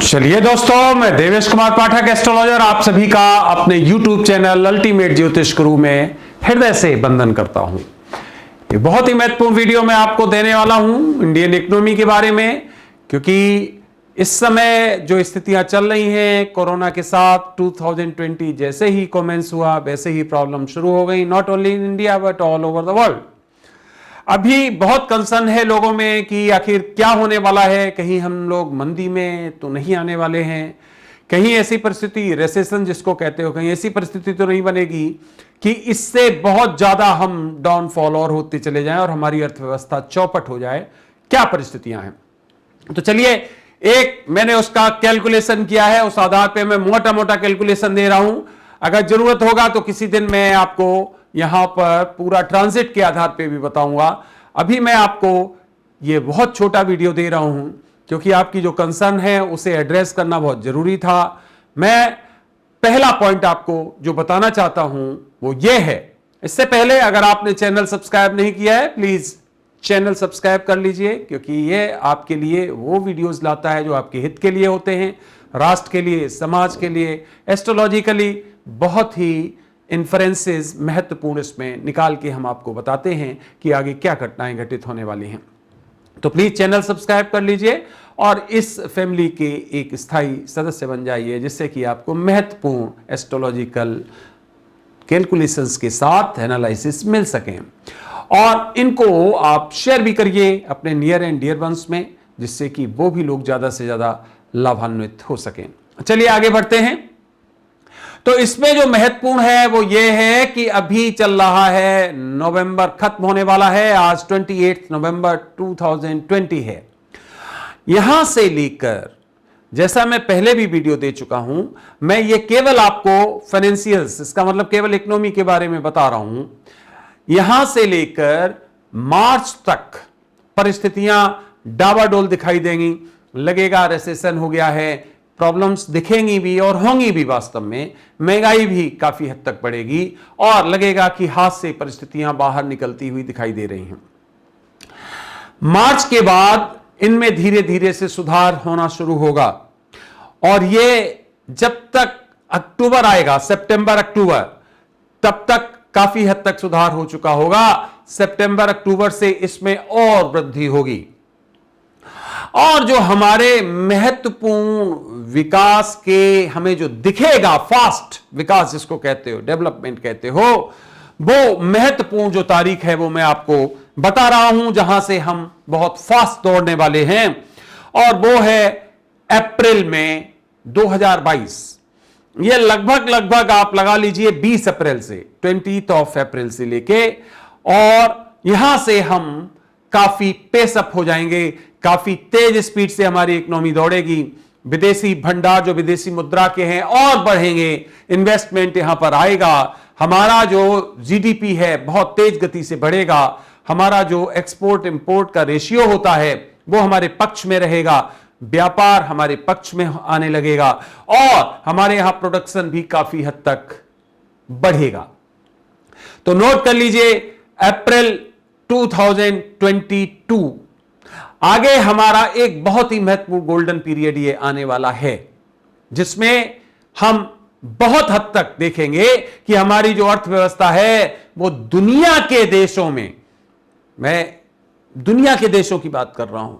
चलिए दोस्तों, मैं देवेश कुमार पाठक एस्ट्रोलॉजर आप सभी का अपने YouTube चैनल अल्टीमेट ज्योतिष गुरु में हृदय से वंदन करता हूं। ये बहुत ही महत्वपूर्ण वीडियो मैं आपको देने वाला हूं इंडियन इकोनॉमी के बारे में, क्योंकि इस समय जो स्थितियां चल रही हैं कोरोना के साथ 2020 जैसे ही कमेंस हुआ वैसे ही प्रॉब्लम शुरू हो गई, not only in India but all over the world. अभी बहुत कंसर्न है लोगों में कि आखिर क्या होने वाला है, कहीं हम लोग मंदी में तो नहीं आने वाले हैं, कहीं ऐसी परिस्थिति रेसेशन जिसको कहते हो, कहीं ऐसी परिस्थिति तो नहीं बनेगी कि इससे बहुत ज्यादा हम डाउनफॉल और होते चले जाएं और हमारी अर्थव्यवस्था चौपट हो जाए। क्या परिस्थितियां हैं, तो चलिए एक मैंने उसका कैलकुलेशन किया है, उस आधार पे मैं मोटा मोटा कैलकुलेशन दे रहा हूं। अगर जरूरत होगा तो किसी दिन मैं आपको यहां पर पूरा ट्रांजिट के आधार पे भी बताऊंगा। अभी मैं आपको ये बहुत छोटा वीडियो दे रहा हूं क्योंकि आपकी जो कंसर्न है उसे एड्रेस करना बहुत जरूरी था। मैं पहला पॉइंट आपको जो बताना चाहता हूं वो ये है, इससे पहले अगर आपने चैनल सब्सक्राइब नहीं किया है प्लीज चैनल सब्सक्राइब कर लीजिए, क्योंकि ये आपके लिए वो वीडियोस लाता है जो आपके हित के लिए होते हैं, राष्ट्र के लिए, समाज के लिए, एस्ट्रोलॉजिकली बहुत ही इन्फ्रेंसेस महत्वपूर्ण इसमें निकाल के हम आपको बताते हैं कि आगे क्या घटनाएं घटित होने वाली हैं। तो प्लीज चैनल सब्सक्राइब कर लीजिए और इस फैमिली के एक स्थायी सदस्य बन जाइए, जिससे कि आपको महत्वपूर्ण एस्ट्रोलॉजिकल कैलकुलेशंस के साथ एनालिसिस मिल सकें। और इनको आप शेयर भी करिए अपने नियर एंड डियर वंस में, जिससे कि वो भी लोग ज्यादा से ज्यादा लाभान्वित हो सकें। चलिए आगे बढ़ते हैं। तो इसमें जो महत्वपूर्ण है वो ये है कि अभी चल रहा है नवंबर, खत्म होने वाला है, आज 28 नवंबर 2020 है। यहां से लेकर, जैसा मैं पहले भी वीडियो दे चुका हूं, मैं ये केवल आपको फाइनेंशियल्स, इसका मतलब केवल इकोनॉमी के बारे में बता रहा हूं। यहां से लेकर मार्च तक परिस्थितियां डावाडोल दिखाई देंगी, लगेगा रिसेशन हो गया है, प्रॉब्लम्स दिखेंगी भी और होंगी भी, वास्तव में महंगाई भी काफी हद तक बढ़ेगी और लगेगा कि हाथ से परिस्थितियां बाहर निकलती हुई दिखाई दे रही हैं। मार्च के बाद इनमें धीरे धीरे से सुधार होना शुरू होगा और ये जब तक अक्टूबर आएगा, सितंबर अक्टूबर, तब तक काफी हद तक सुधार हो चुका होगा। सितंबर अक्टूबर से इसमें और वृद्धि होगी और जो हमारे महत्वपूर्ण विकास के हमें जो दिखेगा, फास्ट विकास जिसको कहते हो, डेवलपमेंट कहते हो, वो महत्वपूर्ण जो तारीख है वो मैं आपको बता रहा हूं, जहां से हम बहुत फास्ट दौड़ने वाले हैं, और वो है अप्रैल में 2022। ये लगभग आप लगा लीजिए 20 अप्रैल से, 20 अप्रैल से लेके, और यहां से हम काफी पेसअप हो जाएंगे, काफी तेज स्पीड से हमारी इकोनॉमी दौड़ेगी, विदेशी भंडार जो विदेशी मुद्रा के हैं और बढ़ेंगे, इन्वेस्टमेंट यहां पर आएगा, हमारा जो जीडीपी है बहुत तेज गति से बढ़ेगा, हमारा जो एक्सपोर्ट इंपोर्ट का रेशियो होता है वो हमारे पक्ष में रहेगा, व्यापार हमारे पक्ष में आने लगेगा और हमारे यहां प्रोडक्शन भी काफी हद तक बढ़ेगा। तो नोट कर लीजिए अप्रैल 2022। आगे हमारा एक बहुत ही महत्वपूर्ण गोल्डन पीरियड ये आने वाला है, जिसमें हम बहुत हद तक देखेंगे कि हमारी जो अर्थव्यवस्था है वो दुनिया के देशों में, मैं दुनिया के देशों की बात कर रहा हूं,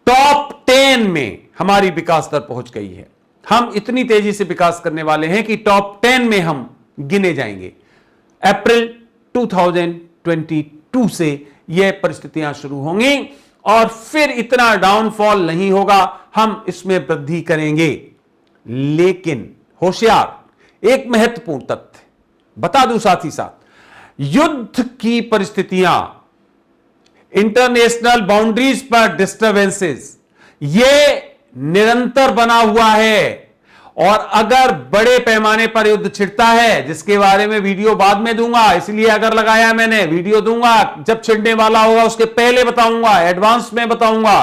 टॉप 10 में हमारी विकास दर पहुंच गई है। हम इतनी तेजी से विकास करने वाले हैं कि टॉप 10 में हम गिने जाएंगे। अप्रैल 2022 से यह परिस्थितियां शुरू होंगी और फिर इतना डाउनफॉल नहीं होगा, हम इसमें वृद्धि करेंगे। लेकिन होशियार, एक महत्वपूर्ण तथ्य बता दूं साथ ही साथ, युद्ध की परिस्थितियां, इंटरनेशनल बाउंड्रीज पर डिस्टर्बेंसेस, ये निरंतर बना हुआ है और अगर बड़े पैमाने पर युद्ध छिड़ता है, जिसके बारे में वीडियो बाद में दूंगा, इसलिए अगर लगाया मैंने, वीडियो दूंगा जब छिड़ने वाला होगा उसके पहले बताऊंगा, एडवांस में बताऊंगा,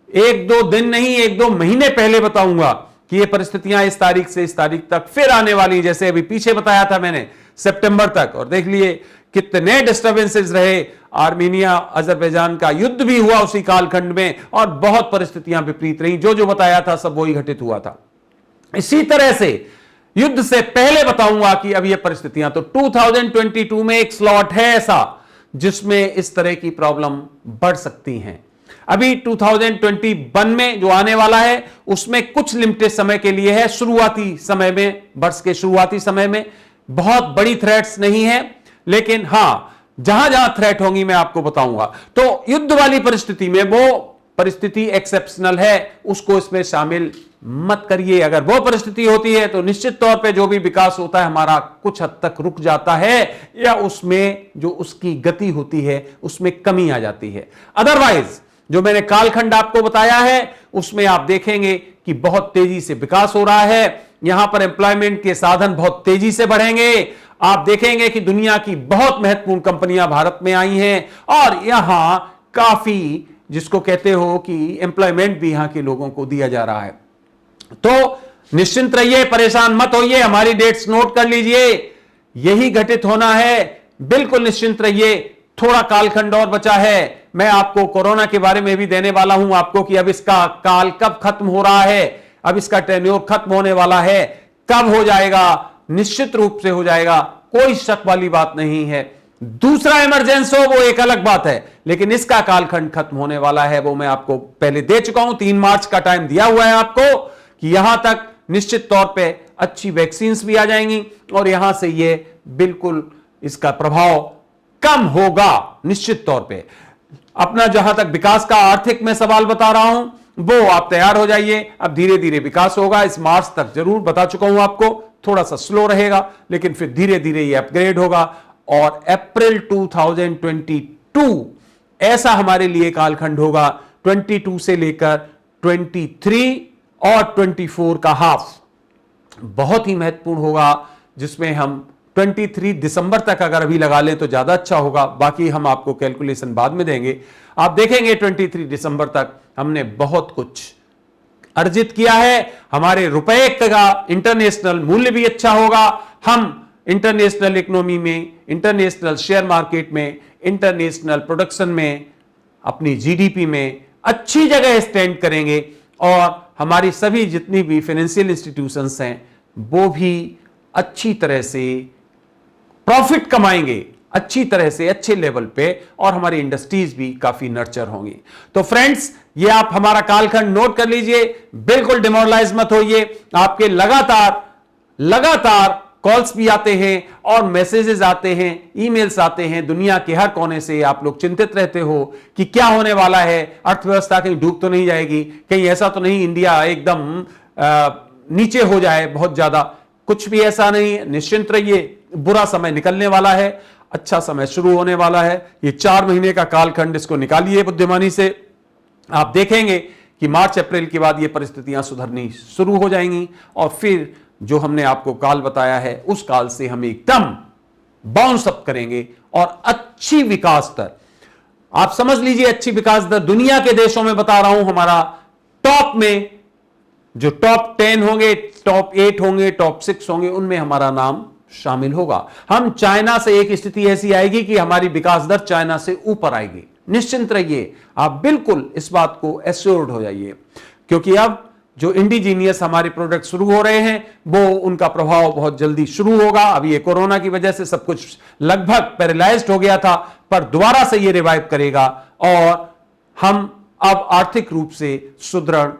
1-2 दिन नहीं 1-2 महीने पहले बताऊंगा कि ये परिस्थितियां इस तारीख से इस तारीख तक फिर आने वाली, जैसे अभी पीछे बताया था मैंने सितंबर तक। और देख लिए कितने डिस्टर्बेंसेस रहे, आर्मीनिया अजरबैजान का युद्ध भी हुआ उसी कालखंड में, और बहुत परिस्थितियां विपरीत रही। जो जो बताया था सब वही घटित हुआ था। इसी तरह से युद्ध से पहले बताऊंगा कि अब ये परिस्थितियां, तो 2022 में एक स्लॉट है ऐसा जिसमें इस तरह की प्रॉब्लम बढ़ सकती हैं। अभी 2021 में जो आने वाला है उसमें कुछ लिमिटेड समय के लिए है, शुरुआती समय में, वर्ष के शुरुआती समय में बहुत बड़ी थ्रेट्स नहीं है, लेकिन हां जहां जहां थ्रेट होंगी मैं आपको बताऊंगा। तो युद्ध वाली परिस्थिति में वो परिस्थिति एक्सेप्शनल है, उसको इसमें शामिल मत करिए। अगर वो परिस्थिति होती है तो निश्चित तौर पे जो भी विकास होता है हमारा कुछ हद तक रुक जाता है, या उसमें जो उसकी गति होती है उसमें कमी आ जाती है। अदरवाइज जो मैंने कालखंड आपको बताया है उसमें आप देखेंगे कि बहुत तेजी से विकास हो रहा है। यहां पर एम्प्लॉयमेंट के साधन बहुत तेजी से बढ़ेंगे। आप देखेंगे कि दुनिया की बहुत महत्वपूर्ण कंपनियां भारत में आई हैं, और यहां काफी जिसको कहते हो कि एम्प्लॉयमेंट भी यहां के लोगों को दिया जा रहा है। तो निश्चिंत रहिए, परेशान मत होइए, हमारी डेट्स नोट कर लीजिए, यही घटित होना है। बिल्कुल निश्चिंत रहिए, थोड़ा कालखंड और बचा है। मैं आपको कोरोना के बारे में भी देने वाला हूं आपको कि अब इसका काल कब खत्म हो रहा है, अब इसका टेन्योर खत्म होने वाला है, कब हो जाएगा, निश्चित रूप से हो जाएगा, कोई शक वाली बात नहीं है। दूसरा इमरजेंसी हो वो एक अलग बात है, लेकिन इसका कालखंड खत्म होने वाला है, वो मैं आपको पहले दे चुका हूं। 3 मार्च का टाइम दिया हुआ है आपको कि यहां तक निश्चित तौर पे अच्छी वैक्सीन भी आ जाएंगी, और यहां से ये बिल्कुल इसका प्रभाव कम होगा निश्चित तौर पे। अपना जहां तक विकास का आर्थिक में सवाल बता रहा हूं वो आप तैयार हो जाइए, अब धीरे धीरे विकास होगा। इस मार्च तक जरूर बता चुका हूं आपको, थोड़ा सा स्लो रहेगा, लेकिन फिर धीरे धीरे ये अपग्रेड होगा। और अप्रैल 2022 ऐसा हमारे लिए कालखंड होगा, 22 से लेकर 23 और 24 का हाफ बहुत ही महत्वपूर्ण होगा, जिसमें हम 23 दिसंबर तक अगर अभी लगा लें तो ज्यादा अच्छा होगा। बाकी हम आपको कैलकुलेशन बाद में देंगे। आप देखेंगे 23 दिसंबर तक हमने बहुत कुछ अर्जित किया है। हमारे रुपए का इंटरनेशनल मूल्य भी अच्छा होगा। हम इंटरनेशनल इकोनॉमी में, इंटरनेशनल शेयर मार्केट में, इंटरनेशनल प्रोडक्शन में, अपनी जीडीपी में अच्छी जगह स्टैंड करेंगे, और हमारी सभी जितनी भी फाइनेंशियल इंस्टीट्यूशंस हैं वो भी अच्छी तरह से प्रॉफिट कमाएंगे, अच्छी तरह से अच्छे लेवल पे, और हमारी इंडस्ट्रीज भी काफी नर्चर होंगी। तो फ्रेंड्स, ये आप हमारा कालखंड नोट कर लीजिए, बिल्कुल डिमोरलाइज मत होइए। आपके लगातार कॉल्स भी आते हैं और मैसेजेस आते हैं, ईमेल्स आते हैं, दुनिया के हर कोने से आप लोग चिंतित रहते हो कि क्या होने वाला है, अर्थव्यवस्था कहीं डूब तो नहीं जाएगी, कहीं ऐसा तो नहीं इंडिया एकदम नीचे हो जाए बहुत ज्यादा। कुछ भी ऐसा नहीं है, निश्चिंत रहिए, बुरा समय निकलने वाला है, अच्छा समय शुरू होने वाला है। ये 4 महीने का कालखंड, इसको निकालिए बुद्धिमानी से। आप देखेंगे कि मार्च अप्रैल के बाद ये परिस्थितियां सुधरनी शुरू हो जाएंगी, और फिर जो हमने आपको काल बताया है उस काल से हम एकदम बाउंस अप करेंगे, और अच्छी विकास दर, आप समझ लीजिए अच्छी विकास दर दुनिया के देशों में बता रहा हूं, हमारा टॉप में जो टॉप 10 होंगे, टॉप 8 होंगे, टॉप 6 होंगे, उनमें हमारा नाम शामिल होगा। हम चाइना से, एक स्थिति ऐसी आएगी कि हमारी विकास दर चाइना से ऊपर आएगी। निश्चिंत रहिए, आप बिल्कुल इस बात को एश्योर्ड हो जाइए, क्योंकि अब जो इंडिजीनियस हमारे प्रोडक्ट शुरू हो रहे हैं वो उनका प्रभाव बहुत जल्दी शुरू होगा। अभी ये कोरोना की वजह से सब कुछ लगभग पैरालाइज्ड हो गया था, पर दोबारा से ये रिवाइव करेगा, और हम अब आर्थिक रूप से सुदृढ़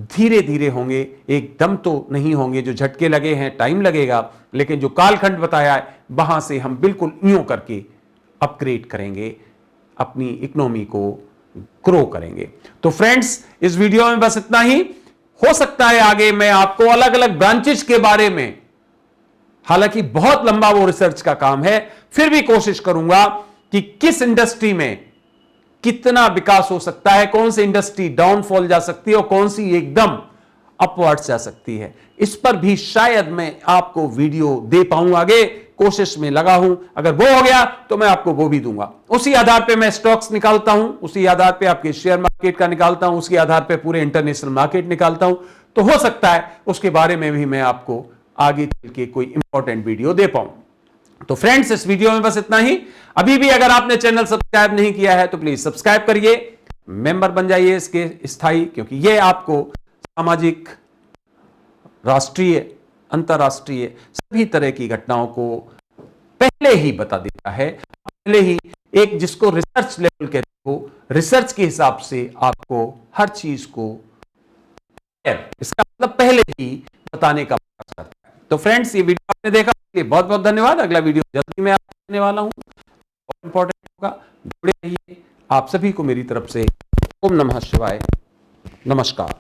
धीरे धीरे होंगे, एकदम तो नहीं होंगे। जो झटके लगे हैं टाइम लगेगा, लेकिन जो कालखंड बताया है वहां से हम बिल्कुल यूं करके अपग्रेड करेंगे, अपनी इकोनॉमी को ग्रो करेंगे। तो फ्रेंड्स, इस वीडियो में बस इतना ही। हो सकता है आगे मैं आपको अलग अलग ब्रांचेस के बारे में, हालांकि बहुत लंबा वो रिसर्च का काम है, फिर भी कोशिश करूंगा कि किस इंडस्ट्री में कितना विकास हो सकता है, कौन सी इंडस्ट्री डाउनफॉल जा सकती है और कौन सी एकदम अपवर्ड्स जा सकती है। इस पर भी शायद मैं आपको वीडियो दे पाऊं, आगे कोशिश में लगा हूं। अगर वो हो गया तो मैं आपको वो भी दूंगा। उसी आधार पे मैं स्टॉक्स निकालता हूं, उसी आधार पे आपके शेयर मार्केट का निकालता हूं, उसके आधार पे पूरे इंटरनेशनल मार्केट निकालता हूं। तो हो सकता है उसके बारे में भी मैं आपको आगे चल के कोई इंपॉर्टेंट वीडियो दे पाऊं। तो फ्रेंड्स, इस वीडियो में बस इतना ही। अभी भी अगर आपने चैनल सब्सक्राइब नहीं किया है तो प्लीज सब्सक्राइब करिए, मेंबर बन जाइए इसके स्थायी, क्योंकि ये आपको सामाजिक, राष्ट्रीय, अंतरराष्ट्रीय सभी तरह की घटनाओं को पहले ही बता देता है। पहले ही एक, जिसको रिसर्च लेवल कहते हो, रिसर्च के हिसाब से आपको हर चीज को, इसका मतलब पहले ही बताने का प्रयास करता है। तो फ्रेंड्स, ये वीडियो आपने देखा, इसलिए बहुत बहुत धन्यवाद। अगला वीडियो जल्दी मैं आपको देने वाला हूं, बहुत इंपॉर्टेंट होगा, जुड़े रहिए। आप सभी को मेरी तरफ से ओम नमः शिवाय, नमस्कार।